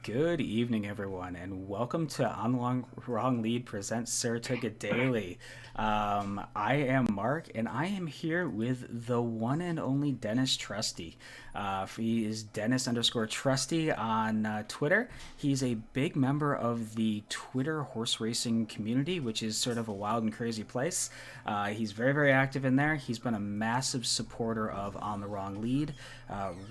Good evening, everyone, and welcome to On Long Wrong Lead presents Saratoga Daily. I am Mark, and I am here with the one and only Dennis Trusty. He is Dennis underscore Trusty on Twitter. He's a big member of the Twitter horse racing community, which is sort of a wild and crazy place. He's very, very active in there. He's been a massive supporter of On the Wrong Lead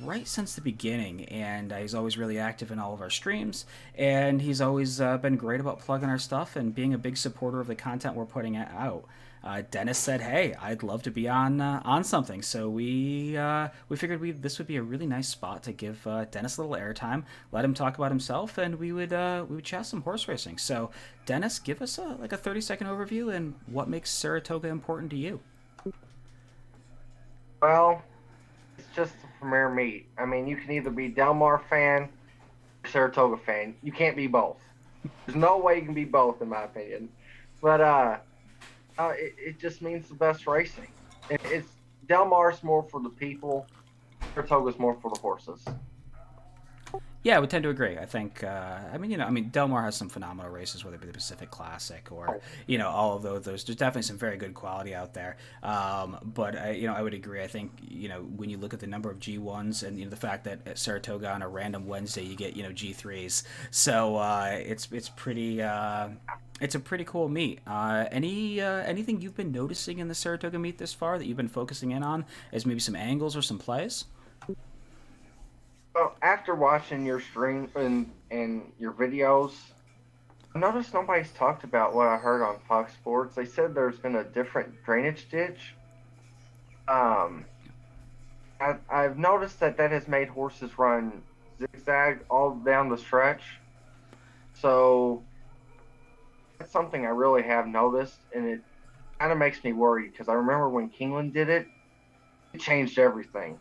right since the beginning, and he's always really active in all of our streams. And he's always been great about plugging our stuff and being a big supporter of the content we're putting out. Dennis said, "Hey, I'd love to be on something," so we figured this would be a really nice spot to give Dennis a little airtime, let him talk about himself, and we would chat some horse racing. So, Dennis, give us like a 30-second overview and what makes Saratoga important to you. Well, it's just a premier meet. I mean, you can either be Del Mar fan or Saratoga fan. You can't be both. There's no way you can be both, in my opinion. But it just means the best racing. It's Del Mar's more for the people. Saratoga's more for the horses. Yeah, I would tend to agree. I think, Del Mar has some phenomenal races, whether it be the Pacific Classic or, Oh, all of those. There's definitely some very good quality out there. But I would agree. I think, when you look at the number of G1s and, the fact that at Saratoga on a random Wednesday you get, G3s. So it's a pretty cool meet. Anything you've been noticing in the Saratoga meet this far that you've been focusing in on as maybe some angles or some plays? well, after watching your stream and your videos, I noticed nobody's talked about what I heard on Fox Sports. They said there's been a different drainage ditch. Um, I've noticed that has made horses run zigzag all down the stretch. So that's something I really have noticed, and it kind of makes me worried because I remember when Keeneland did it, it changed everything.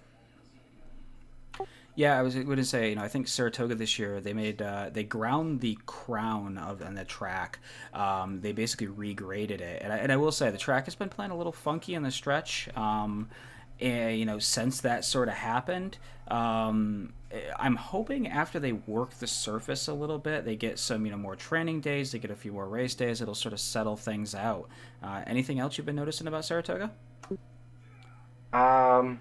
Yeah, I was going to say, I think Saratoga this year they ground the crown of on the track. They basically regraded it, and I will say the track has been playing a little funky in the stretch. And since that sort of happened, I'm hoping after they work the surface a little bit, they get some more training days, they get a few more race days, it'll sort of settle things out. Anything else you've been noticing about Saratoga? Um,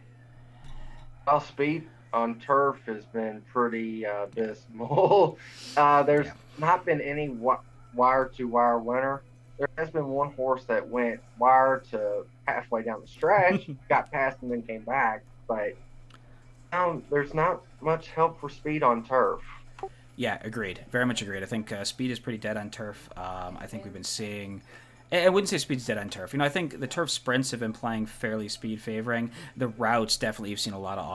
well, speed on turf has been pretty abysmal. There's Yeah. not been any wire to wire winner. There has been one horse that went wire to halfway down the stretch, got past and then came back, but there's not much help for speed on turf. Yeah, agreed. Very much agreed. I think speed is pretty dead on turf. I think we've been seeing. I wouldn't say speed's dead on turf. I think the turf sprints have been playing fairly speed favoring. The routes definitely you've seen a lot of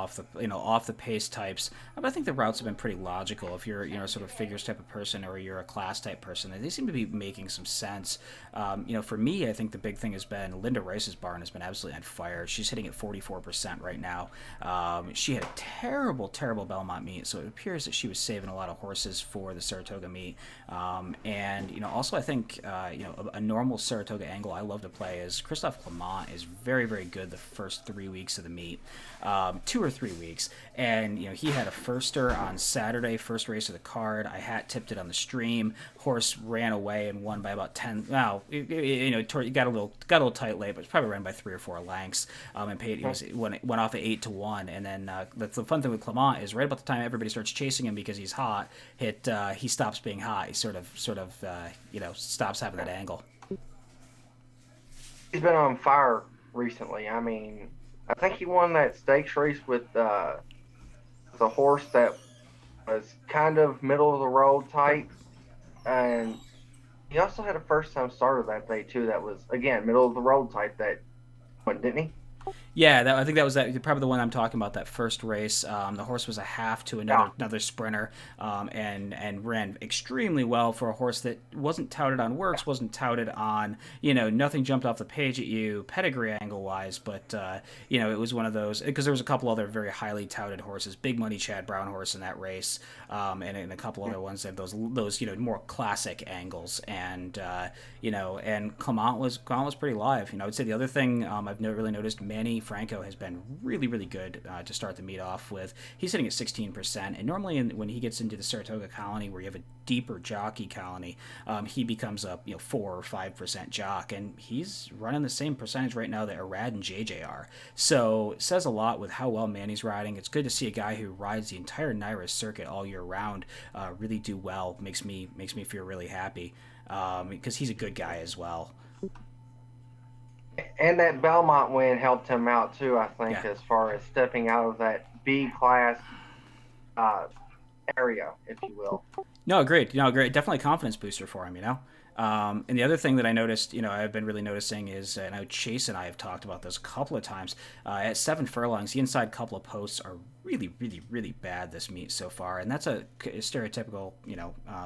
off the pace types. But I think the routes have been pretty logical. If you're sort of figures type of person or you're a class type person, they seem to be making some sense. For me, I think the big thing has been Linda Rice's barn has been absolutely on fire. She's hitting at 44% right now. She had a terrible, terrible Belmont meet, so it appears that she was saving a lot of horses for the Saratoga meet. And also I think a normal Saratoga angle I love to play is Christophe Clement is very, very good the first 3 weeks of the meet, 2 or 3 weeks, and he had a firster on Saturday, first race of the card. I hat tipped it on the stream. Horse ran away and won by about 10. Wow, it got a little tight late, but probably ran by 3 or 4 lengths. And paid went off at 8-1, and then that's the fun thing with Clement is right about the time everybody starts chasing him because he's hot. He stops being hot. He sort of stops having that angle. He's been on fire recently. I mean, I think he won that stakes race with the horse that was kind of middle of the road type, and he also had a first time starter that day too. That was again middle of the road type. That one didn't he? Yeah, I think that was probably the one I'm talking about. That first race, the horse was a half to Yeah, another sprinter, and ran extremely well for a horse that wasn't touted on works, wasn't touted on nothing jumped off the page at you pedigree angle wise, but it was one of those because there was a couple other very highly touted horses, big money Chad Brown horse in that race, and a couple other ones that have those more classic angles, and and Clement was pretty live. I would say the other thing I've really noticed Manny Franco has been really, really good to start the meet off with. He's sitting at 16%, and normally when he gets into the Saratoga colony, where you have a deeper jockey colony, he becomes a 4 or 5% jock, and he's running the same percentage right now that Arad and JJ are. So it says a lot with how well Manny's riding. It's good to see a guy who rides the entire Naira circuit all year round really do well. Makes me feel really happy because he's a good guy as well. And that Belmont win helped him out too, I think, Yeah. as far as stepping out of that B class uh, area, if you will. No, great. Great. Definitely a confidence booster for him. And the other thing that I noticed, I've been really noticing is, and I know Chase and I have talked about this a couple of times. At 7 furlongs, the inside couple of posts are really, really, really bad this meet so far, and that's a stereotypical,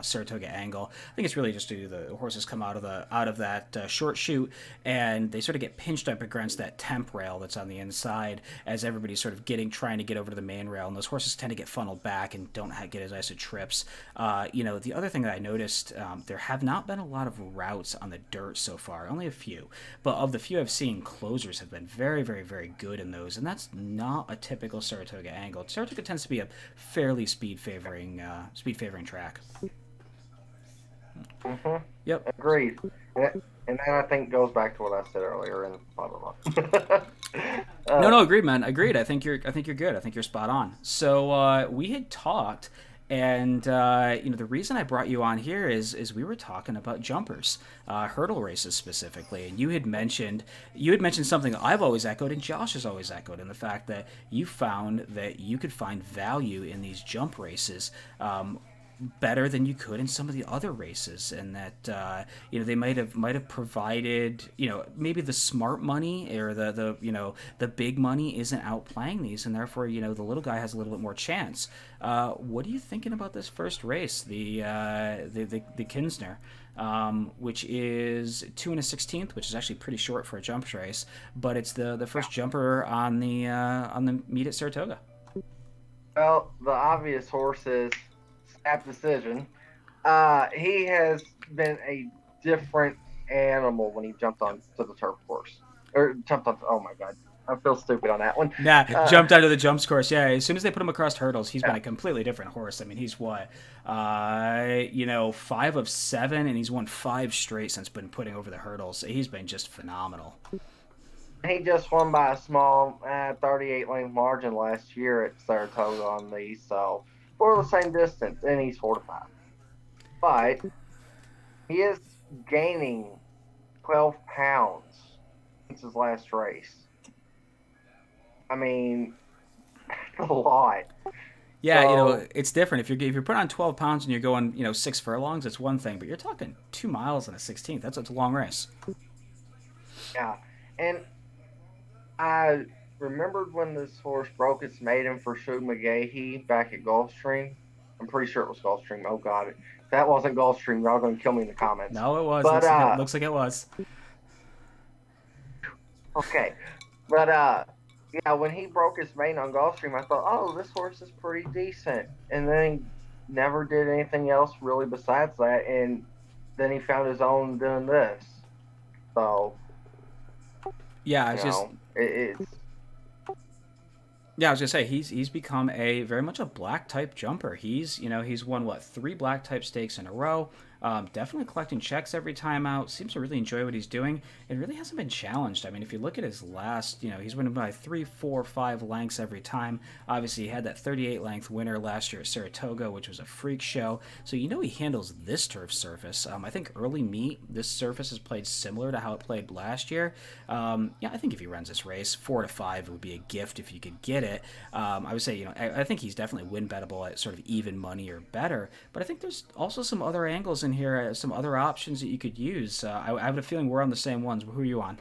Saratoga angle. I think it's really just due to the horses come out of that short chute, and they sort of get pinched up against that temp rail that's on the inside as everybody's sort of trying to get over to the main rail, and those horses tend to get funneled back and don't get as nice of trips. The other thing that I noticed, there have not been a lot of routes on the dirt so far, only a few, but of the few I've seen, closers have been very, very, very good in those, and that's not a typical Saratoga angle. Saratoga tends to be a fairly speed favoring track. Mm-hmm. Yep. Agreed. And that I think goes back to what I said earlier, and blah blah blah. No, agreed, man. Agreed. I think you're good. I think you're spot on. So we had talked, and the reason I brought you on here is we were talking about jumpers, hurdle races specifically, and you had mentioned something that I've always echoed and Josh has always echoed, and the fact that you found that you could find value in these jump races. Better than you could in some of the other races, and that they might have provided maybe the smart money or the big money isn't outplaying these, and therefore the little guy has a little bit more chance. What are you thinking about this first race, the Kinsner, which is 2 1/16, which is actually pretty short for a jumps race, but it's the first jumper on the meet at Saratoga. Well, the obvious horse is Snap Decision. He has been a different animal when he jumped on to the turf course. Or jumped on. Oh my god, I feel stupid on that one. Jumped out of the jumps course. Yeah, as soon as they put him across hurdles, he's been a completely different horse. I mean, he's what, 5 of 7, and he's won 5 straight since been putting over the hurdles. He's been just phenomenal. He just won by a small 38 length margin last year at Saratoga on these, so we're the same distance, and he's 4 to 5. But he is gaining 12 pounds since his last race. I mean, that's a lot. Yeah, it's different. If you're put on 12 pounds and you're going, 6 furlongs, it's one thing. But you're talking 2 miles and a 16th. That's a long race. Yeah, and I remembered when this horse broke its maiden for Sue McGahee back at Gulfstream. I'm pretty sure it was Gulfstream. Oh god, if that wasn't Gulfstream, y'all gonna kill me in the comments. No, it was. But looks like it was. Okay, but yeah, when he broke his maiden on Gulfstream, I thought, oh, this horse is pretty decent, and then he never did anything else really besides that, and then he found his own doing this. So yeah, it's Yeah, I was gonna say he's become very much a black type jumper. He's won 3 black type stakes in a row. Definitely collecting checks every time out. Seems to really enjoy what he's doing. It really hasn't been challenged. I mean, if you look at his last, he's winning by 3, 4, 5 lengths every time. Obviously, he had that 38 length winner last year at Saratoga, which was a freak show. So he handles this turf surface. I think early meet, this surface has played similar to how it played last year. I think if he runs this race 4 to 5, it would be a gift if you could get it. I would say, I think he's definitely win bettable at sort of even money or better. But I think there's also some other angles in here, some other options that you could use. I have a feeling we're on the same ones. Who are you on?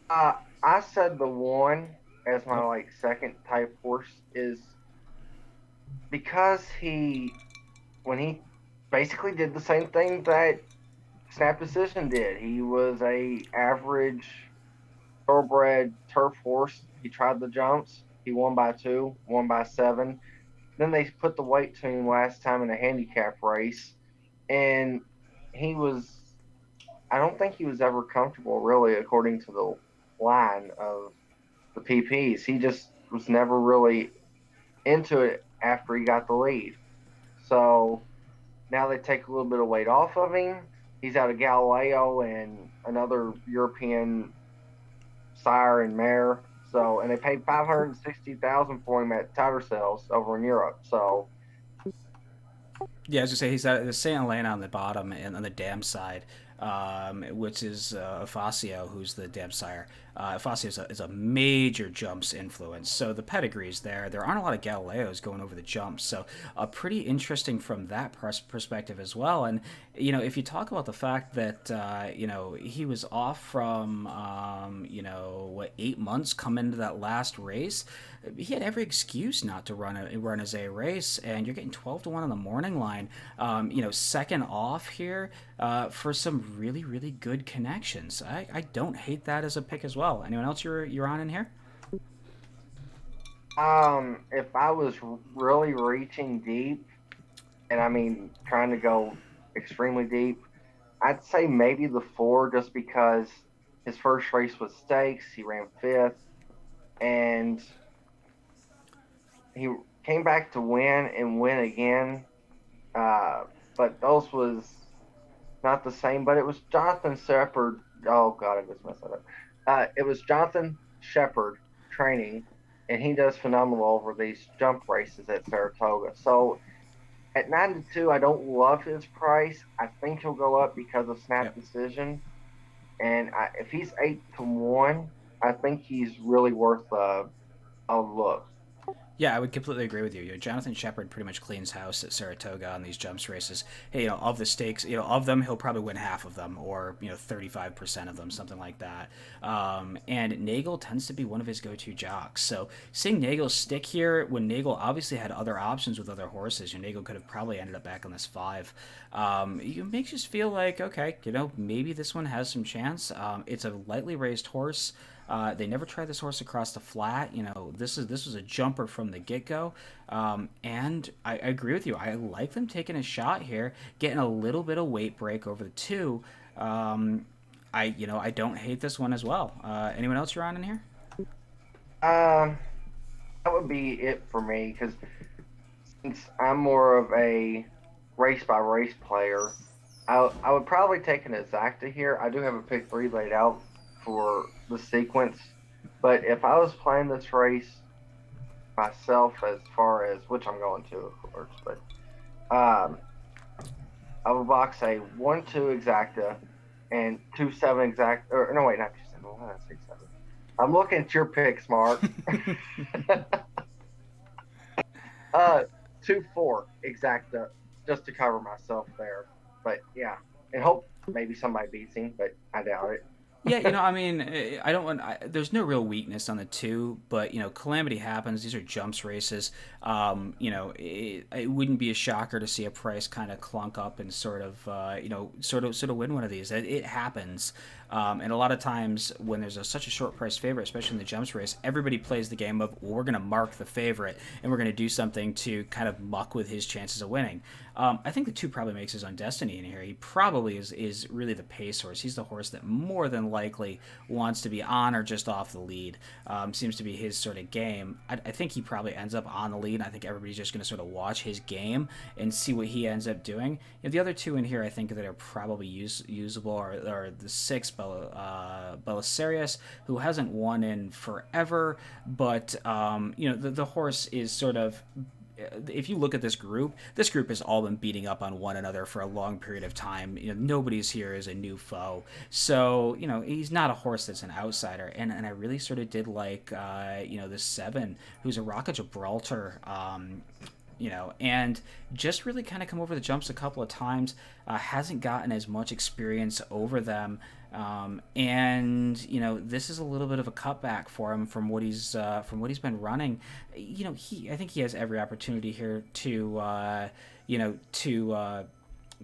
I said the one as my second type horse is because when he basically did the same thing that Snap Decision did. He was a average thoroughbred turf horse. He tried the jumps. He won by 2, won by 7. Then they put the weight to him last time in a handicap race, and I don't think he was ever comfortable, really, according to the line of the PPs. He just was never really into it after he got the lead. So now they take a little bit of weight off of him. He's out of Galileo and another European sire and mare. So, and they paid 560,000 for him at Tattersall's over in Europe. So, Yeah, as you say, he's at the Saint Helena on the bottom and on the dam side, which is Facio, who's the dam sire. Facio is a major jumps influence, so the pedigree's there. There aren't a lot of Galileos going over the jumps, so pretty interesting from that perspective as well. And if you talk about the fact that he was off from 8 months coming into that last race, he had every excuse not to run as a race, and you're getting 12 to 1 on the morning line. Second off here for some really really good connections. I don't hate that as a pick as well. Anyone else you're on in here? if I was really reaching deep, and I mean trying to go extremely deep, I'd say maybe the four, just because his first race was stakes. He ran fifth, and he came back to win and win again. Uh, but those was not the same. But it was Jonathan Shepard. Oh God, I just messed that up. It was Jonathan Shepard training, and he does phenomenal over these jump races at Saratoga. So at 9 to 2, I don't love his price. I think he'll go up because of snap Yep. decision. And if he's 8 to 1, I think he's really worth a look. Yeah, I would completely agree with you. Jonathan Shepard pretty much cleans house at Saratoga on these jumps races. Hey, of the stakes, of them, he'll probably win half of them, or 35% of them, something like that. And Nagel tends to be one of his go-to jocks. So seeing Nagel stick here when Nagel obviously had other options with other horses, Nagel could have probably ended up back on this five. It makes us feel like, okay, maybe this one has some chance. It's a lightly raised horse. They never tried this horse across the flat. This was a jumper from the get go, and I agree with you. I like them taking a shot here, getting a little bit of weight break over the two. I don't hate this one as well. Anyone else you're on in here? Um, that would be it for me, because since I'm more of a race by race player, I would probably take an exacta here. I do have a pick three laid out for the sequence, but if I was playing this race myself, as far as which I'm going to, of course, but I would box a 1-2 exacta and 2-7 exact. Or no, wait, not 2-7. Why did I say 7? I'm looking at your picks, Mark. 2-4 exacta, just to cover myself there. But yeah, and hope maybe somebody beats him, but I doubt it. Yeah, I mean, I don't want. There's no real weakness on the two, but calamity happens. These are jumps races. It wouldn't be a shocker to see a price kind of clunk up and sort of, sort of win one of these. It happens, and a lot of times when there's such a short price favorite, especially in the jumps race, everybody plays the game of, well, we're going to mark the favorite and we're going to do something to kind of muck with his chances of winning. I think the two probably makes his own destiny in here. He probably is really the pace horse. He's the horse that more than likely wants to be on or just off the lead. Seems to be his sort of game. I think he probably ends up on the lead. I think everybody's just going to sort of watch his game and see what he ends up doing. The other two in here, I think that are probably usable are the six, Belisarius, who hasn't won in forever, but the horse is sort of, if you look at this group has all been beating up on one another for a long period of time. Nobody's here is a new foe. So, he's not a horse that's an outsider. And I really sort of did like, this 7, who's a Rock of Gibraltar, and just really kind of come over the jumps a couple of times. Hasn't gotten as much experience over them. And this is a little bit of a cutback for him from what he's been running. I think he has every opportunity here to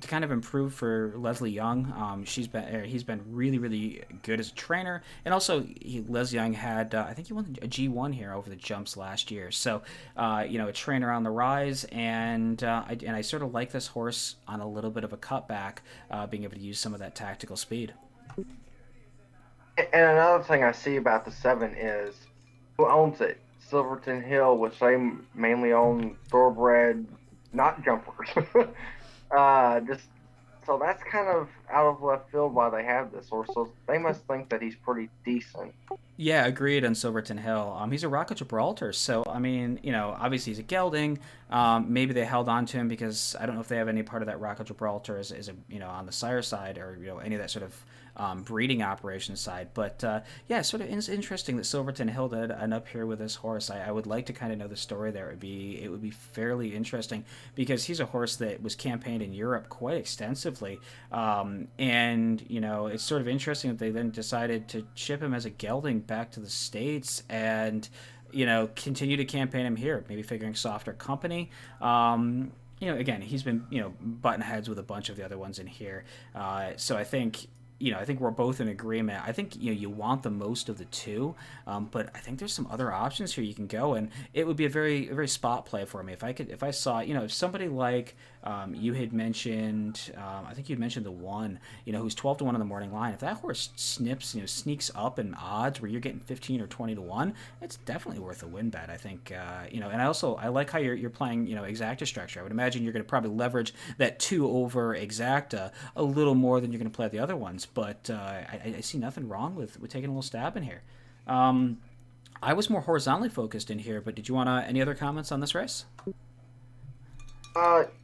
kind of improve for Leslie Young. He's been really really good as a trainer, and also Les Young had I think he won a G1 here over the jumps last year. So a trainer on the rise, and I sort of like this horse on a little bit of a cutback, being able to use some of that tactical speed. And another thing I see about the 7 is Who owns it? Silverton Hill, which they mainly own thoroughbred, not jumpers. Just so that's kind of out of left field why they have this horse. So they must think that he's pretty decent. Yeah, agreed on Silverton Hill. He's a Rock of Gibraltar, so I mean, obviously he's a gelding. Maybe they held on to him because I don't know if they have any part of that Rock of Gibraltar as a on the sire side or any of that sort of breeding operation side. But yeah, sort of interesting that Silverton Hill did end up here with this horse. I would like to kind of know the story there. It would be fairly interesting because he's a horse that was campaigned in Europe quite extensively, and it's sort of interesting that they then decided to ship him as a gelding back to the States and continue to campaign him here, maybe figuring softer company. Again, he's been button heads with a bunch of the other ones in here, so I think we're both in agreement. I think you want the most of the two, but I think there's some other options here you can go, and it would be a very spot play for me if I saw if somebody like you had mentioned, I think you mentioned the one who's 12 to 1 on the morning line. If that horse sneaks up in odds where you're getting 15 or 20 to 1, it's definitely worth a win bet. I think and I like how you're playing exacta structure. I would imagine you're going to probably leverage that 2 over exacta a little more than you're going to play at the other ones, but I see nothing wrong with taking a little stab in here. I was more horizontally focused in here, but did you want any other comments on this race?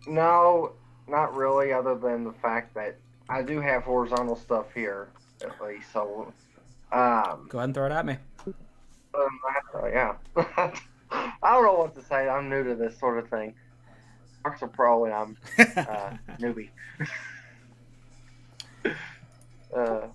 No, not really, other than the fact that I do have horizontal stuff here at least. So, um, Go ahead and throw it at me. yeah. I don't know what to say. I'm new to this sort of thing. Mark's a pro, and I'm newbie.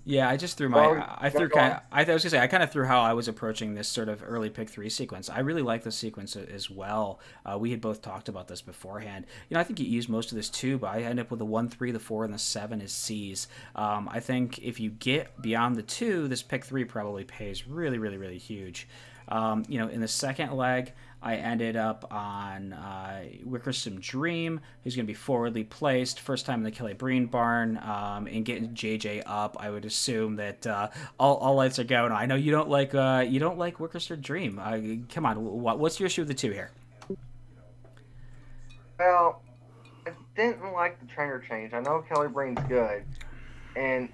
Yeah, I just threw So, my. I yeah, threw go kind. on. I was gonna say I kind of threw how I was approaching this sort of early pick three sequence. I really like the sequence as well. We had both talked about this beforehand. I think you use most of this too, but I end up with the 1, 3, the 4, and the 7 as C's. I think if you get beyond the 2, this pick 3 probably pays really, really, really huge. In the second leg, I ended up on Wickersham Dream, who's going to be forwardly placed, first time in the Kelly Breen barn, and getting JJ up. I would assume that all lights are going. I know you don't like Wickersham Dream. Come on, what's your issue with the 2 here? Well, I didn't like the trainer change. I know Kelly Breen's good, and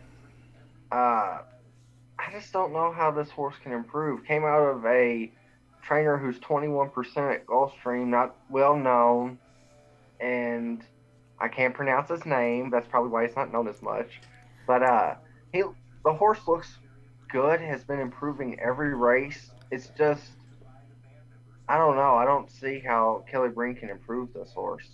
I just don't know how this horse can improve. Came out of a trainer who's 21% at Gulfstream, not well known, and I can't pronounce his name. That's probably why he's not known as much. But he the horse looks good. Has been improving every race. It's just I don't know. I don't see how Kelly Breen can improve this horse.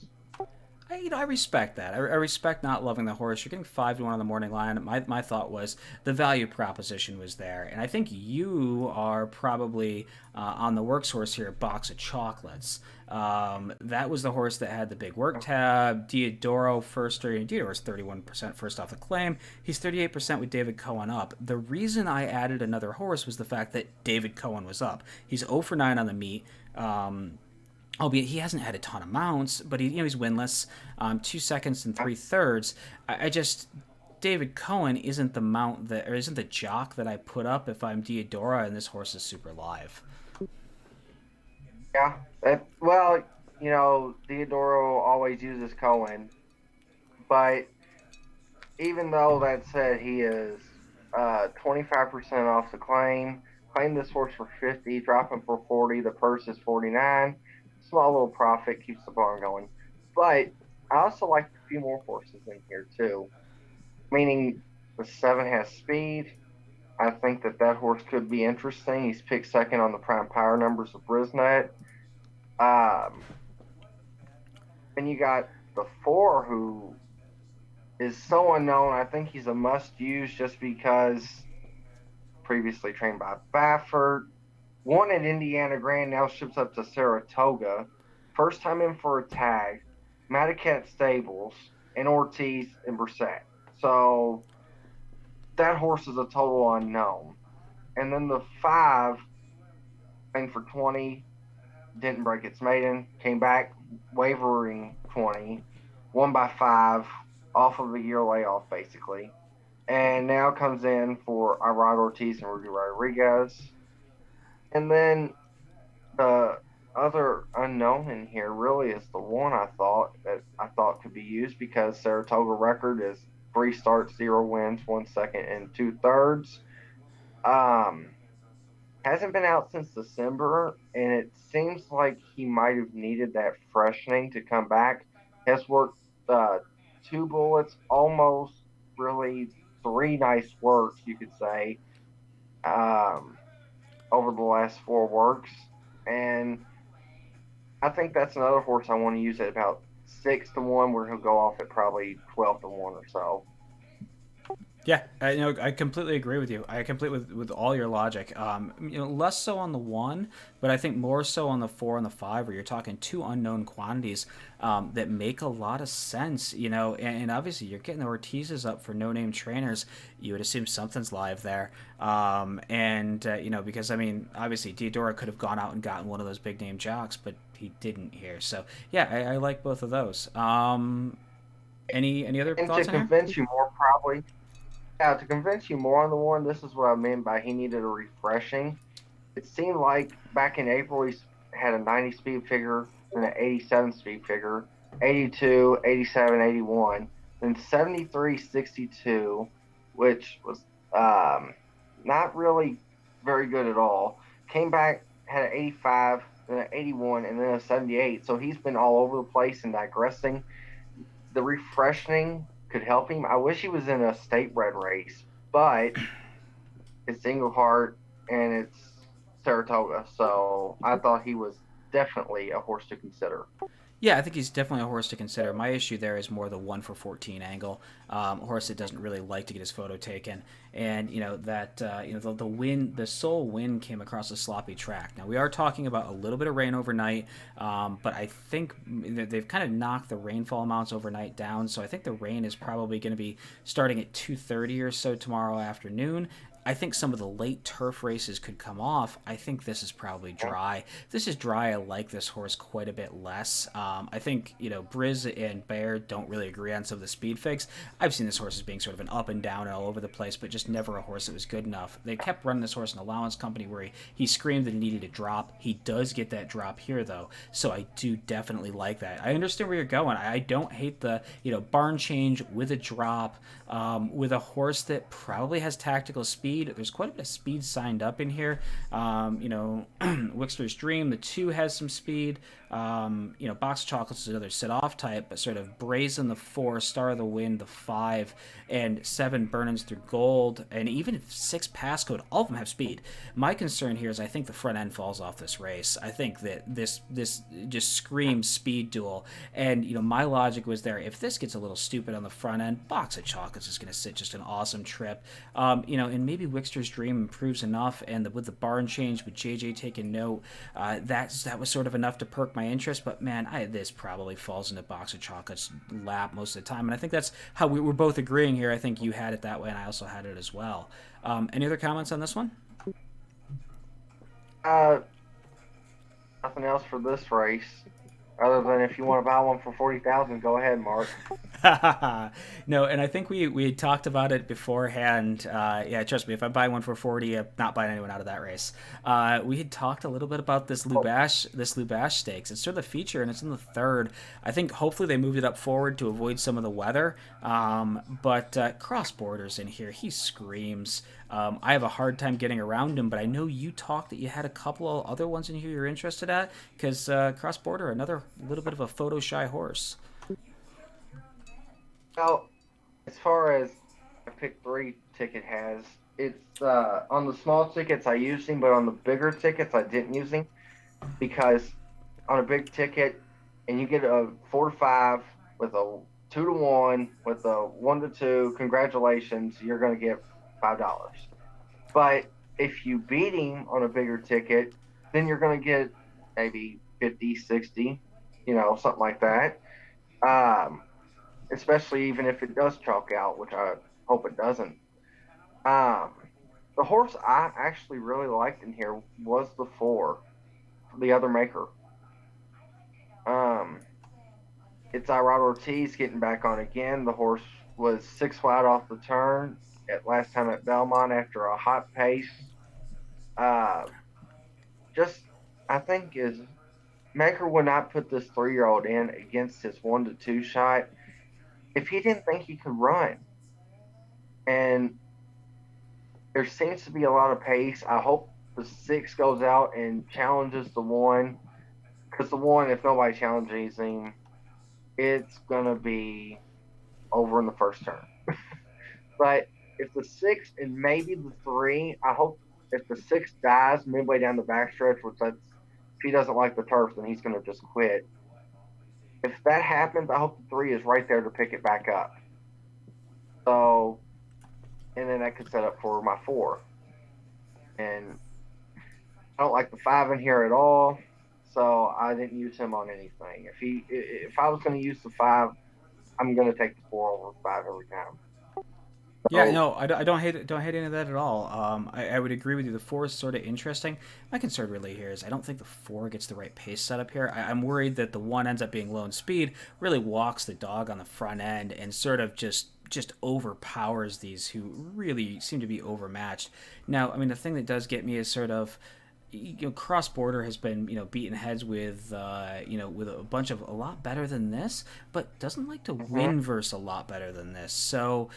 I respect that. I respect not loving the horse. You're getting 5 to 1 on the morning line. My thought was the value proposition was there, and I think you are probably on the works horse here. Box of chocolates. That was the horse that had the big work tab. Diodoro first. Diodoro's 31% first off the claim. He's 38% with David Cohen up. The reason I added another horse was the fact that David Cohen was up. He's 0 for 9 on the meet. Albeit he hasn't had a ton of mounts, but he's winless, 2 seconds and 3/3. I just David Cohen isn't the mount that or isn't the jock that I put up if I'm Diodora and this horse is super live. Yeah. Well, Theodoro always uses Cohen, but even though that said, he is 25% off the claim. Claim this horse for 50, drop him for 40. The purse is 49. Small little profit keeps the barn going. But I also like a few more horses in here too. Meaning the 7 has speed. I think that horse could be interesting. He's picked second on the prime power numbers of Brisnet. Um, and you got the 4 who is so unknown. I think he's a must use just because previously trained by Baffert. Won at Indiana Grand, now ships up to Saratoga. First time in for a tag. Matacat Stables and Ortiz and Brissett. So that horse is a total unknown. And then the 5 trained for 20, didn't break its maiden, came back wavering 20, won by 5, off of a year layoff basically, and now comes in for Irad Ortiz and Rudy Rodriguez. And then The other unknown in here really is the one I thought could be used because Saratoga record is 3 starts, 0 wins, 1 second, and 2/3. Um, hasn't been out since December, and it seems like he might have needed that freshening to come back. Has worked uh, 2 bullets, almost really 3 nice works, you could say, um, over the last 4 works. And I think that's another horse I want to use at about 6 to 1, where he'll go off at probably 12 to 1 or so. Yeah, I completely agree with you. I completely with all your logic. Less so on the one, but I think more so on the four and the five, where you're talking two unknown quantities that make a lot of sense. And obviously you're getting the Ortizes up for no-name trainers. You would assume something's live there, and because I mean, obviously Diodora could have gone out and gotten one of those big name jocks, but he didn't here. So yeah, I like both of those. Any other And to thoughts on here? convince you more, probably, yeah, to convince you more on the one, this is what I meant by he needed a refreshing. It seemed like back in April he had a 90 speed figure, then an 87 speed figure, 82, 87, 81, then 73, 62, which was um, not really very good at all. Came back, had an 85, then an 81, and then a 78. So he's been all over the place and digressing. The refreshing could help him. I wish he was in a state bred race, but it's Englehart and it's Saratoga. So I thought he was definitely a horse to consider. Yeah, I think he's definitely a horse to consider. My issue there is more the 1 for 14 angle. A horse that doesn't really like to get his photo taken, and that the win, the sole win came across a sloppy track. Now we are talking about a little bit of rain overnight, but I think they've kind of knocked the rainfall amounts overnight down. So I think the rain is probably going to be starting at 2:30 or so tomorrow afternoon. I think some of the late turf races could come off. I think this is probably dry. If this is dry, I like this horse quite a bit less. I think, Briz and Bear don't really agree on some of the speed figs. I've seen this horse as being sort of an up and down and all over the place, but just never a horse that was good enough. They kept running this horse in allowance company where he screamed that he needed a drop. He does get that drop here, though, so I do definitely like that. I understand where you're going. I don't hate the, barn change with a drop, with a horse that probably has tactical speed. There's quite a bit of speed signed up in here. Wixter's Dream, the 2 has some speed. Box of Chocolates is another sit-off type, but sort of Brazen, the 4, Star of the Wind, the 5, and 7 Burnins Through Gold, and even 6 Passcode, all of them have speed. My concern here is I think the front end falls off this race. I think that this just screams speed duel, and my logic was there. If this gets a little stupid on the front end, Box of Chocolates is going to sit just an awesome trip. And maybe Wixter's Dream improves enough, and with the barn change with JJ taking note, that was sort of enough to perk my interest. But man, this probably falls into Box of Chocolates lap most of the time, and I think that's how we were both agreeing here. I think you had it that way, and I also had it as well. Any other comments on this one? Uh, Nothing else for this race, other than if you want to buy one for 40,000, go ahead, Mark. No, and I think we had talked about it beforehand. Yeah, trust me, if I buy one for 40, I'm not buying anyone out of that race. We had talked a little bit about this Lubash Stakes. It's sort of the feature, and it's in the third. I think hopefully they moved it up forward to avoid some of the weather. But Cross Borders in here, he screams. I have a hard time getting around him, but I know you talked that you had a couple of other ones in here you're interested at, because Cross Border, another little bit of a photo shy horse. Well, as far as my pick three ticket has, it's on the small tickets I used him, but on the bigger tickets I didn't use him because on a big ticket, and you get a 4 to 5 with a 2 to 1 with a 1 to 2. Congratulations, you're going to get $5. But if you beat him on a bigger ticket, then you're going to get maybe 50, 60, something like that. Um, Especially even if it does chalk out, which I hope it doesn't. Um, the horse I actually really liked in here was the 4, the other maker. Um, it's Irad Ortiz getting back on again. The horse was 6 wide off the turn at last time at Belmont after a hot pace. Uh, just I think is Maker would not put this 3-year-old in against his 1-2 shot if he didn't think he could run. And there seems to be a lot of pace. I hope the 6 goes out and challenges the 1, because the 1, if nobody challenges him, it's gonna be over in the first turn. But if the 6 and maybe the 3, I hope if the 6 dies midway down the backstretch, which that's if he doesn't like the turf, then he's gonna just quit. If that happens, I hope the 3 is right there to pick it back up. So, and then that could set up for my 4. And I don't like the 5 in here at all, so I didn't use him on anything. If I was going to use the 5, I'm going to take the 4 over 5 every time. Yeah, So no, I don't hate any of that at all. I would agree with you. The four is sort of interesting. My concern really here is I don't think the four gets the right pace setup here. I'm worried that the one ends up being low in speed, really walks the dog on the front end, and sort of just overpowers these who really seem to be overmatched. Now, I mean, the thing that does get me is sort of cross border has been beaten heads with with a bunch of a lot better than this, but doesn't like to mhm. win versus a lot better than this. So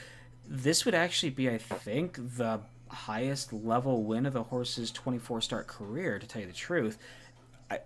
this would actually be, I think, the highest level win of the horse's 24 start career, to tell you the truth. I,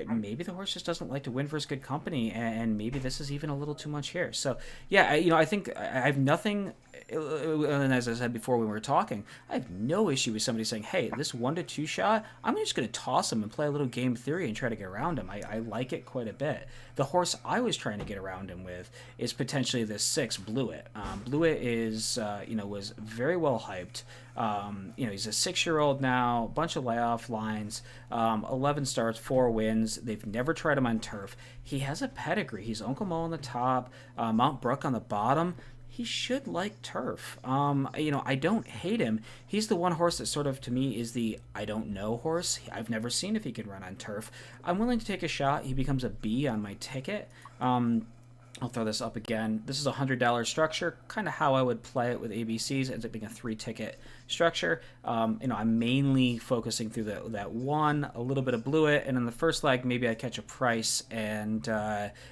maybe the horse just doesn't like to win versus good company, and maybe this is even a little too much here. So, yeah, I think I have nothing. And as I said before when we were talking, I have no issue with somebody saying, "Hey, this 1-2 shot, I'm just going to toss him and play a little game theory and try to get around him." I like it quite a bit. The horse I was trying to get around him with is potentially this 6 Blewett. Blewett is was very well hyped. He's a 6-year-old now, bunch of layoff lines, 11 starts, 4 wins. They've never tried him on turf. He has a pedigree. He's Uncle Mo on the top, Mount Brook on the bottom. He should like turf. I don't hate him. He's the one horse that sort of, to me, is the I don't know horse. I've never seen if he can run on turf. I'm willing to take a shot. He becomes a B on my ticket. I'll throw this up again. This is a $100 structure, kind of how I would play it with ABCs. It ends up being a 3-ticket structure. I'm mainly focusing through that one, a little bit of Blewett, and in the first leg, maybe I catch a price, and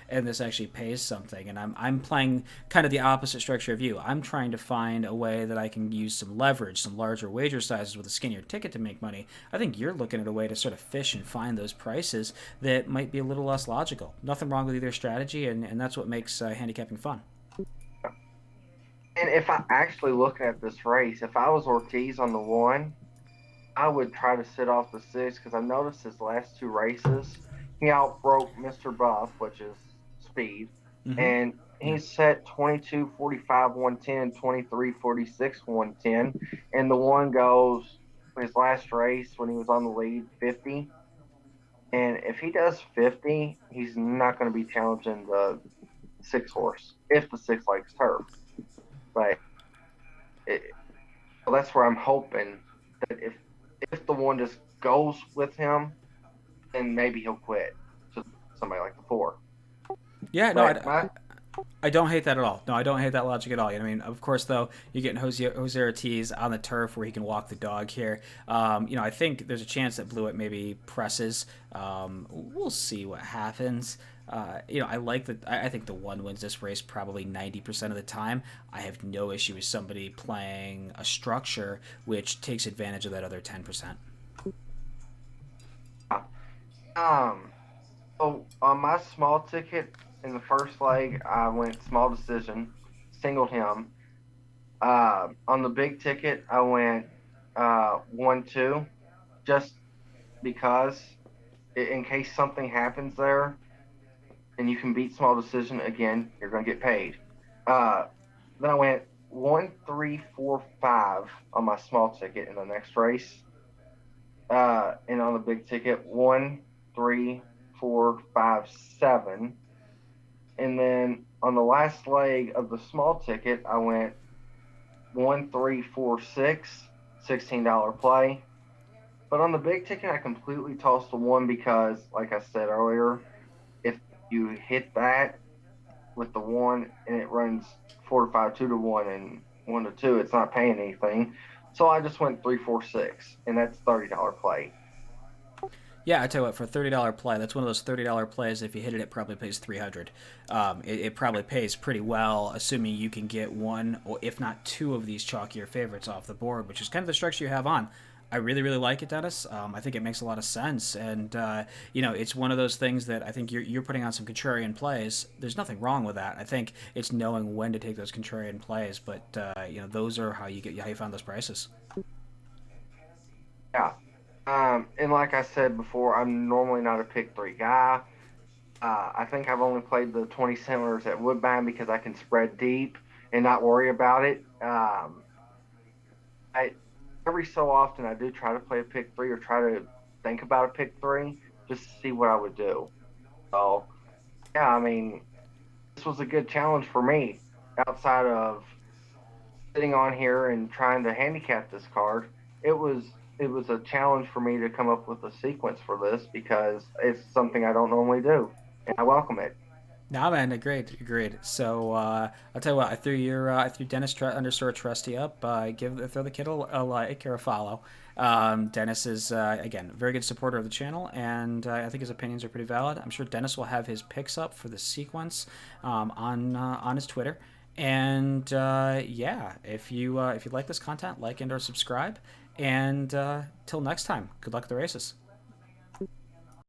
this actually pays something. And I'm playing kind of the opposite structure of you. I'm trying to find a way that I can use some leverage, some larger wager sizes with a skinnier ticket to make money. I think you're looking at a way to sort of fish and find those prices that might be a little less logical. Nothing wrong with either strategy, and that's what makes handicapping fun. And if I actually look at this race, if I was Ortiz on the 1, I would try to sit off the 6, because I noticed his last 2 races, he outbroke Mr. Buff, which is speed, Mm-hmm. and Yeah. he set 22:45 110, 23:46 110, and the 1 goes his last race when he was on the lead 50. And if he does 50, he's not going to be challenging the 6 horse if the 6 likes turf. But it, so that's where I'm hoping that if the 1 just goes with him, then maybe he'll quit to somebody like the 4. Yeah, no, But my I don't hate that at all. No, I don't hate that logic at all. I mean, of course, though, you're getting Jose Ortiz on the turf where he can walk the dog here. I think there's a chance that Blewett maybe presses. We'll see what happens. I like that. I think the one wins this race probably 90% of the time. I have no issue with somebody playing a structure which takes advantage of that other 10%. um so on my small ticket in the first leg, I went small decision, singled him. On the big ticket, I went 1-2, just because in case something happens there and you can beat small decision again, you're going to get paid. Uh, then I went 1-3-4-5 on my small ticket in the next race. And on the big ticket, 1-3-4-5-7. And then on the last leg of the small ticket, I went 1-3-4-6, $16 play. But on the big ticket, I completely tossed the 1 because, like I said earlier, if you hit that with the 1 and it runs 4-5, 2-1, and 1-2, it's not paying anything. So I just went 3-4-6, and that's $30 play. Yeah, I tell you what, for a $30 play, that's one of those $30 plays. If you hit it, it probably pays 300. It probably pays pretty well, assuming you can get one or if not two of these chalkier favorites off the board, which is kind of the structure you have on. I really, really like it, Dennis. I think it makes a lot of sense, and it's one of those things that I think you're putting on some contrarian plays. There's nothing wrong with that. I think it's knowing when to take those contrarian plays, but those are how you find those prices. Yeah. And like I said before, I'm normally not a pick three guy. I think I've only played the 20 centers at Woodbine because I can spread deep and not worry about it. I Every so often I do try to play a pick three or try to think about a pick three just to see what I would do. So yeah, I mean, this was a good challenge for me outside of sitting on here and trying to handicap this card. It was a challenge for me to come up with a sequence for this because it's something I don't normally do, and I welcome it. Nah, man, agreed, agreed. So I'll tell you what, I threw Dennis underscore Trusty up. Throw the kid a like or a follow. Dennis is again a very good supporter of the channel, and I think his opinions are pretty valid. I'm sure Dennis will have his picks up for the sequence on his Twitter. And yeah, if you like this content, like and or subscribe. And till next time, good luck at the races.